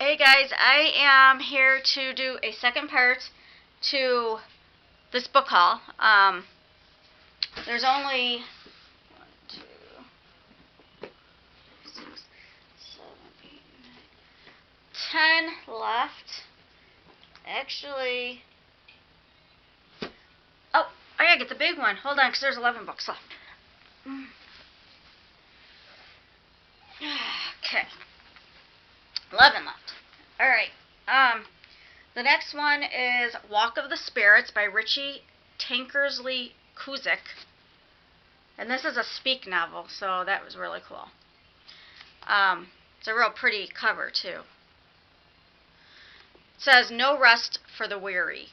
Hey guys, I am here to do a second part to this book haul. There's only 1, 2, 6, 7, 8, 9, 10 left. Actually, oh, I gotta get the big one. Hold on, because there's 11 books left. Okay, 11 left. Alright, the next one is Walk of the Spirits by Richie Tankersley Cusick. And this is a speak novel, so that was really cool. It's a real pretty cover, too. It says, "No rest for the weary."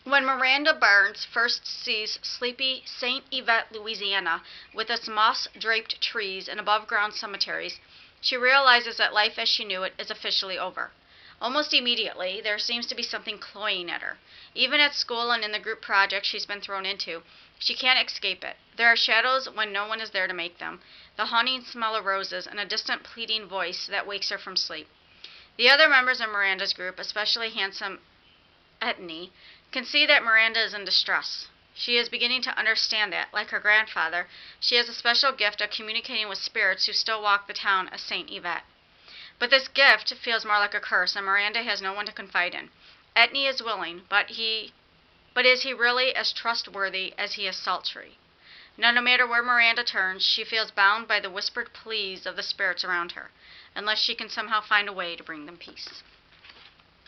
When Miranda Barnes first sees sleepy St. Yvette, Louisiana, with its moss-draped trees and above-ground cemeteries, she realizes that life as she knew it is officially over. Almost immediately, there seems to be something cloying at her. Even at school and in the group project she's been thrown into, she can't escape it. There are shadows when no one is there to make them, the haunting smell of roses, and a distant pleading voice that wakes her from sleep. The other members of Miranda's group, especially handsome Etnie, can see that Miranda is in distress. She is beginning to understand that, like her grandfather, she has a special gift of communicating with spirits who still walk the town as St. Yvette. But this gift feels more like a curse, and Miranda has no one to confide in. Etnie is willing, but is he really as trustworthy as he is sultry? Now, no matter where Miranda turns, she feels bound by the whispered pleas of the spirits around her, unless she can somehow find a way to bring them peace.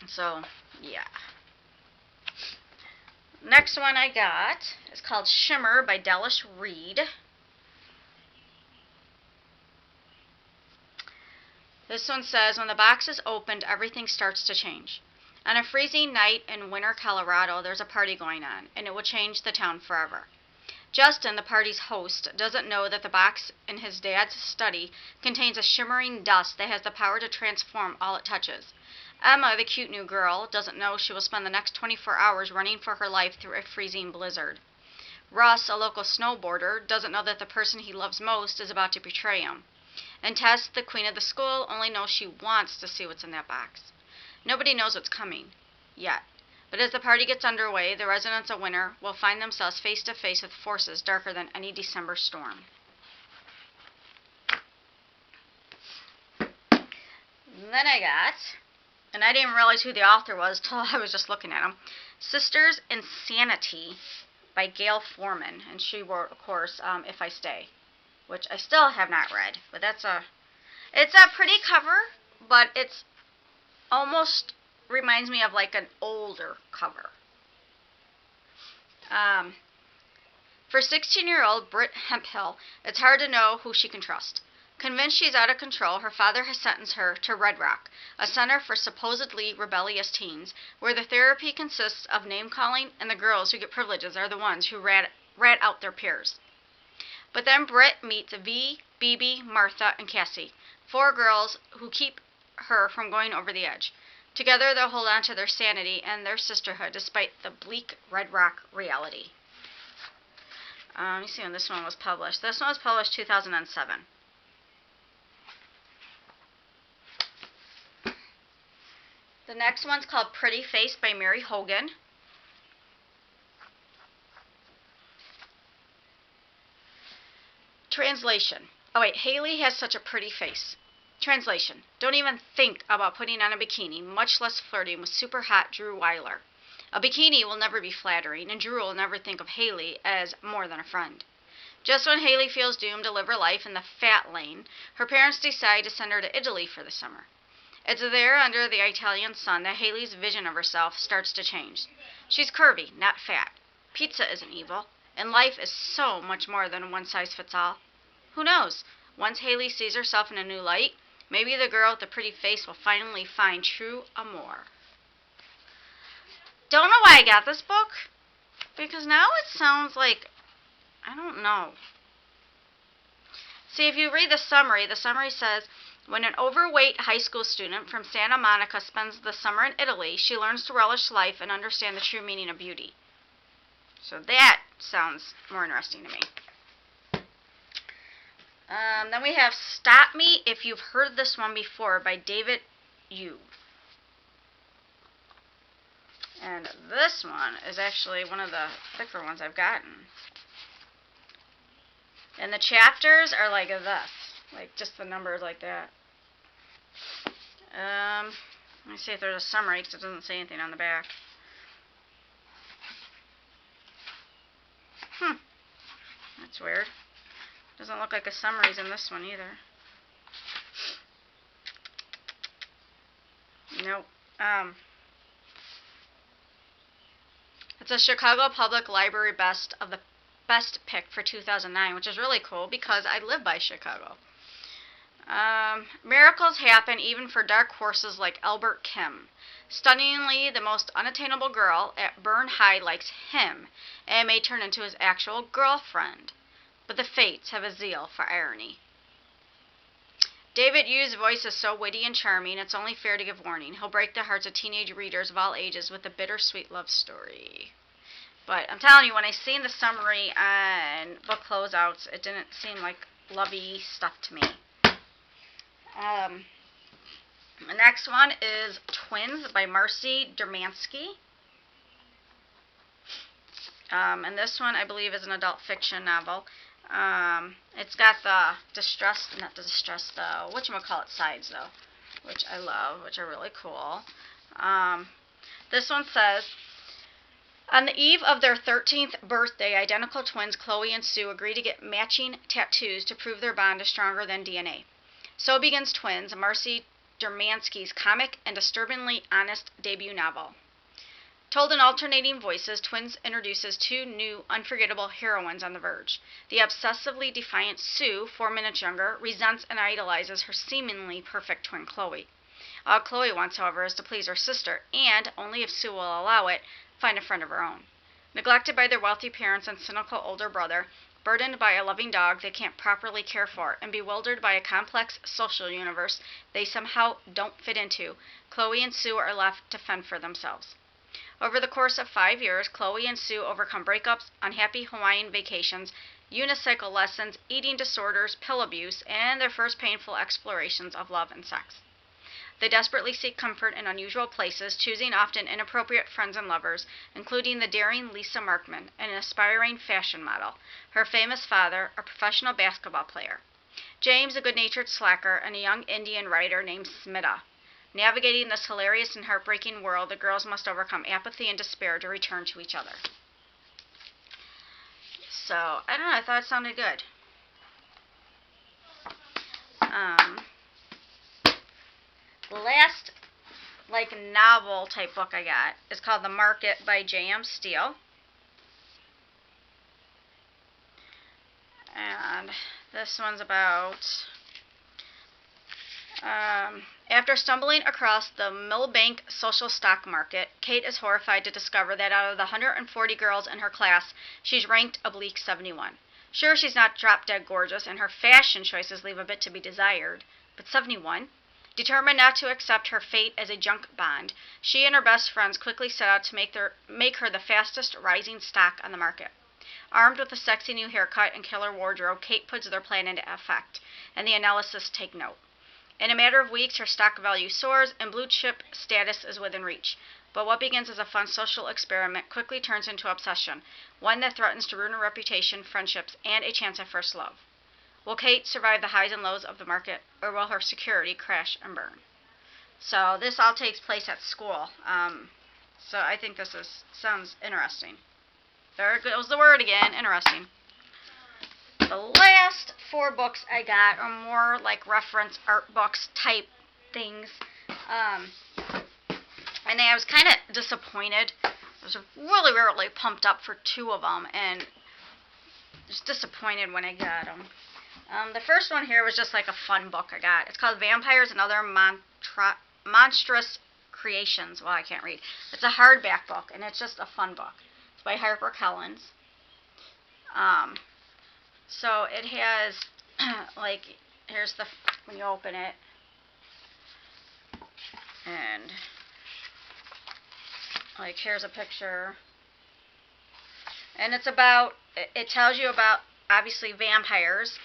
So, yeah. Next one I got is called Shimmer by Delish Reed. This one says, when the box is opened, everything starts to change. On a freezing night in winter Colorado, there's a party going on, and it will change the town forever. Justin, the party's host, doesn't know that the box in his dad's study contains a shimmering dust that has the power to transform all it touches. Emma, the cute new girl, doesn't know she will spend the next 24 hours running for her life through a freezing blizzard. Russ, a local snowboarder, doesn't know that the person he loves most is about to betray him. And Tess, the queen of the school, only knows she wants to see what's in that box. Nobody knows what's coming, yet. But as the party gets underway, the residents of Winter will find themselves face to face with forces darker than any December storm. And then I got, and I didn't realize who the author was till I was just looking at him, Sisters Insanity by Gail Foreman. And she wrote, of course, If I Stay, which I still have not read. But it's a pretty cover, but it's almost reminds me of like an older cover. For 16-year-old Britt Hemphill, it's hard to know who she can trust. Convinced she's out of control, her father has sentenced her to Red Rock, a center for supposedly rebellious teens, where the therapy consists of name-calling, and the girls who get privileges are the ones who rat out their peers. But then Britt meets V, Bebe, Martha, and Cassie, 4 girls who keep her from going over the edge. Together, they'll hold on to their sanity and their sisterhood despite the bleak Red Rock reality. Let me see when this one was published. This one was published 2007. The next one's called Pretty Face by Mary Hogan. Translation. Oh wait, Haley has such a pretty face. Translation. Don't even think about putting on a bikini, much less flirting with super hot Drew Weiler. A bikini will never be flattering, and Drew will never think of Haley as more than a friend. Just when Haley feels doomed to live her life in the fat lane, her parents decide to send her to Italy for the summer. It's there, under the Italian sun, that Haley's vision of herself starts to change. She's curvy, not fat. Pizza isn't evil, and life is so much more than one size fits all. Who knows? Once Haley sees herself in a new light, maybe the girl with the pretty face will finally find true amour. Don't know why I got this book, because now it sounds like, I don't know. See, if you read the summary says, when an overweight high school student from Santa Monica spends the summer in Italy, she learns to relish life and understand the true meaning of beauty. So that sounds more interesting to me. Then we have Stop Me If You've Heard This One Before by David Yu. And this one is actually one of the thicker ones I've gotten. And the chapters are like this. Like just the numbers like that. Let me see if there's a summary because it doesn't say anything on the back. That's weird. Doesn't look like a summary's in this one either. Nope. It's a Chicago Public Library best pick for 2009, which is really cool because I live by Chicago. Miracles happen even for dark horses like Albert Kim. Stunningly, the most unattainable girl at Burn High likes him and may turn into his actual girlfriend. But the fates have a zeal for irony. David Yu's voice is so witty and charming, it's only fair to give warning. He'll break the hearts of teenage readers of all ages with a bittersweet love story. But I'm telling you, when I seen the summary on book closeouts, it didn't seem like lovey stuff to me. The next one is Twins by Marcy Dermansky. And this one, I believe, is an adult fiction novel. It's got the whatchamacallit sides, though, which I love, which are really cool. This one says, on the eve of their 13th birthday, identical twins Chloe and Sue agree to get matching tattoos to prove their bond is stronger than DNA. So begins Twins, Marcy Dermansky's comic and disturbingly honest debut novel. Told in alternating voices, Twins introduces two new, unforgettable heroines on the verge. The obsessively defiant Sue, 4 minutes younger, resents and idolizes her seemingly perfect twin Chloe. All Chloe wants, however, is to please her sister, and, only if Sue will allow it, find a friend of her own. Neglected by their wealthy parents and cynical older brother, burdened by a loving dog they can't properly care for, and bewildered by a complex social universe they somehow don't fit into, Chloe and Sue are left to fend for themselves. Over the course of 5 years, Chloe and Sue overcome breakups, unhappy Hawaiian vacations, unicycle lessons, eating disorders, pill abuse, and their first painful explorations of love and sex. They desperately seek comfort in unusual places, choosing often inappropriate friends and lovers, including the daring Lisa Markman, an aspiring fashion model, her famous father, a professional basketball player, James, a good-natured slacker, and a young Indian writer named Smita. Navigating this hilarious and heartbreaking world, the girls must overcome apathy and despair to return to each other. So, I don't know, I thought it sounded good. The last, novel type book I got is called The Market by J.M. Steele. And this one's about, after stumbling across the Millbank social stock market, Kate is horrified to discover that out of the 140 girls in her class, she's ranked a bleak 71. Sure, she's not drop-dead gorgeous, and her fashion choices leave a bit to be desired, but 71? Determined not to accept her fate as a junk bond, she and her best friends quickly set out to make her the fastest rising stock on the market. Armed with a sexy new haircut and killer wardrobe, Kate puts their plan into effect, and the analysts take note. In a matter of weeks, her stock value soars, and blue chip status is within reach. But what begins as a fun social experiment quickly turns into obsession, one that threatens to ruin her reputation, friendships, and a chance at first love. Will Kate survive the highs and lows of the market, or will her security crash and burn? So this all takes place at school. So I think this sounds interesting. There goes the word again, interesting. The last 4 books I got are more like reference art books type things. And I was kind of disappointed. I was really, really pumped up for 2 of them, and just disappointed when I got them. The first one here was just like a fun book I got. It's called Vampires and Other Monstrous Creations. Well, I can't read. It's a hardback book, and it's just a fun book. It's by Harper Collins. So it has, here's when you open it, and, here's a picture, and it tells you about, obviously, vampires,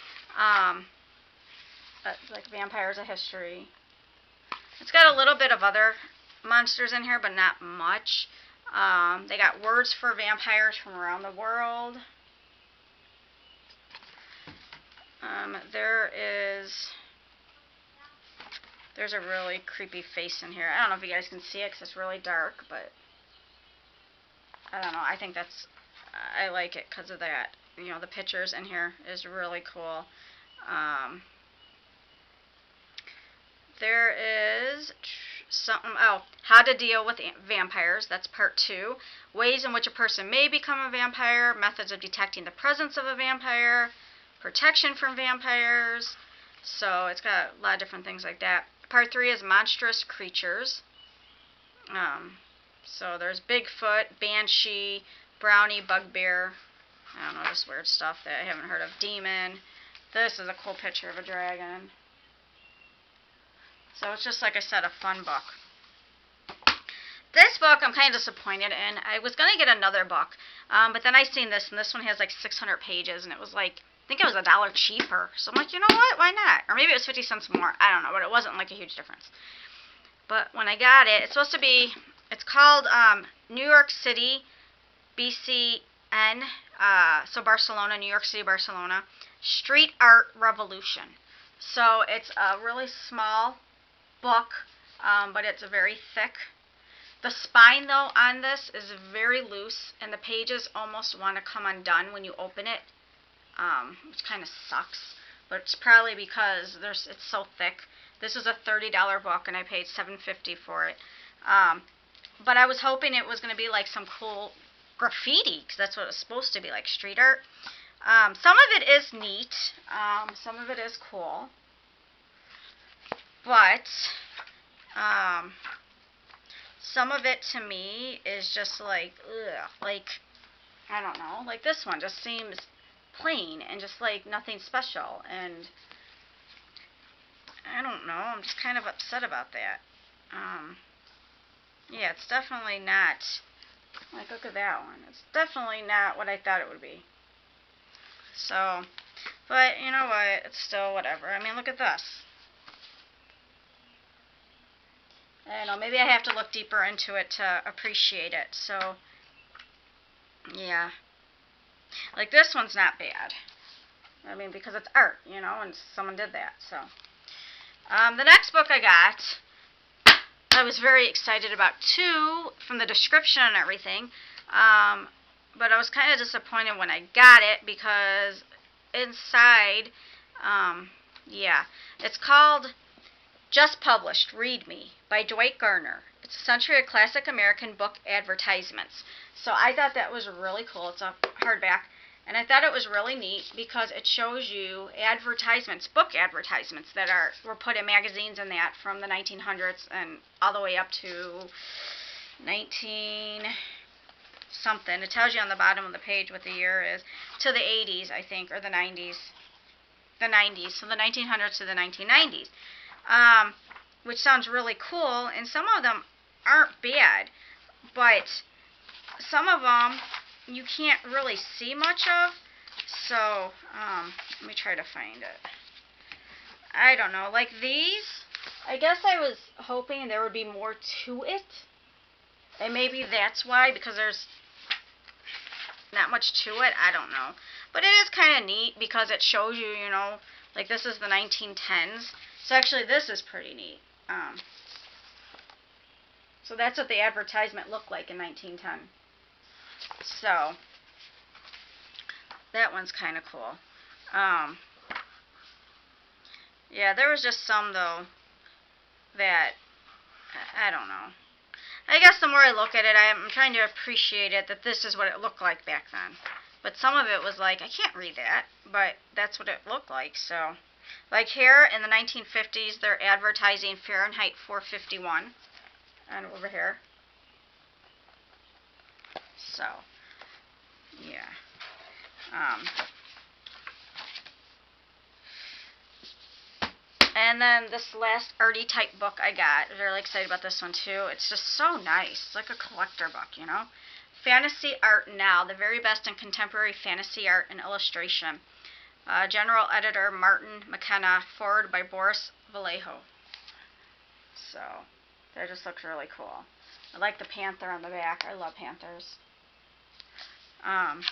like Vampires: A History. It's got a little bit of other monsters in here, but not much. They got words for vampires from around the world. There's a really creepy face in here. I don't know if you guys can see it because it's really dark, but I don't know. I think I like it because of that. You know, the pictures in here is really cool. There is something, how to deal with vampires. That's part 2. Ways in which a person may become a vampire. Methods of detecting the presence of a vampire. Protection from vampires. So it's got a lot of different things like that. Part 3 is monstrous creatures. So there's Bigfoot, Banshee, Brownie, Bugbear. I don't know, just weird stuff that I haven't heard of. Demon. This is a cool picture of a dragon. So it's just, like I said, a fun book. This book I'm kind of disappointed in. I was going to get another book, but then I seen this, and this one has like 600 pages, and it was like, I think it was $1 cheaper. So I'm like, you know what? Why not? Or maybe it was 50 cents more. I don't know, but it wasn't like a huge difference. But when I got it, it's supposed to be, it's called New York City, BCN, so Barcelona, New York City, Barcelona, Street Art Revolution. So it's a really small book, but it's very thick. The spine, though, on this is very loose, and the pages almost want to come undone when you open it, which kind of sucks. But it's probably because it's so thick. This is a $30 book, and I paid $7.50 for it. But I was hoping it was going to be like some cool graffiti, because that's what it's supposed to be, like street art. Some of it is neat. Some of it is cool. But some of it to me is just like, ugh, like, I don't know, like this one just seems plain and just like nothing special, and I don't know, I'm just kind of upset about that. Yeah, it's definitely not, like, look at that one, it's definitely not what I thought it would be. So, but you know what, it's still whatever. I mean, look at this. I don't know, maybe I have to look deeper into it to appreciate it. So, yeah. Like, this one's not bad. I mean, because it's art, you know, and someone did that. So, the next book I got, I was very excited about too, from the description and everything. But I was kind of disappointed when I got it, because inside, yeah, it's called Just Published, Read Me, by Dwight Garner. It's a century of classic American book advertisements. So I thought that was really cool. It's a hardback. And I thought it was really neat because it shows you advertisements, book advertisements that were put in magazines and that from the 1900s and all the way up to 19 something. It tells you on the bottom of the page what the year is. To the 80s, I think, or the 90s. The 90s. So the 1900s to the 1990s. Which sounds really cool, and some of them aren't bad, but some of them you can't really see much of. So, let me try to find it. I don't know, like these, I guess I was hoping there would be more to it, and maybe that's why, because there's not much to it, I don't know. But it is kind of neat because it shows you, you know, like this is the 1910s. So actually this is pretty neat. So that's what the advertisement looked like in 1910. So that one's kind of cool. Yeah, there was just some though that I don't know. I guess the more I look at it, I'm trying to appreciate it, that this is what it looked like back then. But some of it was like, I can't read that, but that's what it looked like. So, like here in the 1950s, they're advertising Fahrenheit 451, and over here. So, yeah. And then this last arty type book I got, I'm really excited about this one too. It's just so nice. It's like a collector book, you know. Fantasy Art Now, the very best in contemporary fantasy art and illustration. General Editor Martin McKenna, forward by Boris Vallejo. So, that just looks really cool. I like the panther on the back. I love panthers. And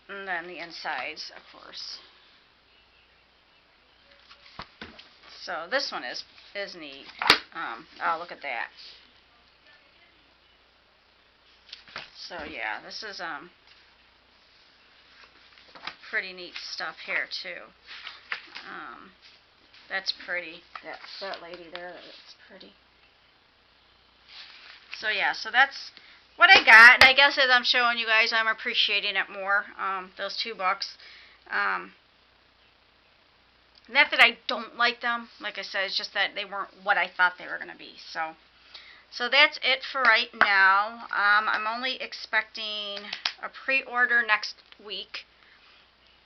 then the insides, of course. So this one is neat. Oh, look at that. So yeah, this is pretty neat stuff here too. That's pretty. That lady there, that's pretty. So yeah, so that's what I got, and I guess as I'm showing you guys, I'm appreciating it more. Those 2 books. Not that I don't like them, like I said, it's just that they weren't what I thought they were going to be. So that's it for right now. I'm only expecting a pre-order next week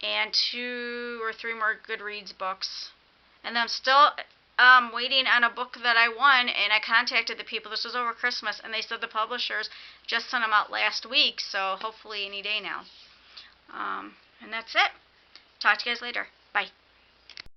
and 2 or 3 more Goodreads books. And then I'm still waiting on a book that I won, and I contacted the people. This was over Christmas, and they said the publishers just sent them out last week, so hopefully any day now. And that's it. Talk to you guys later. Bye.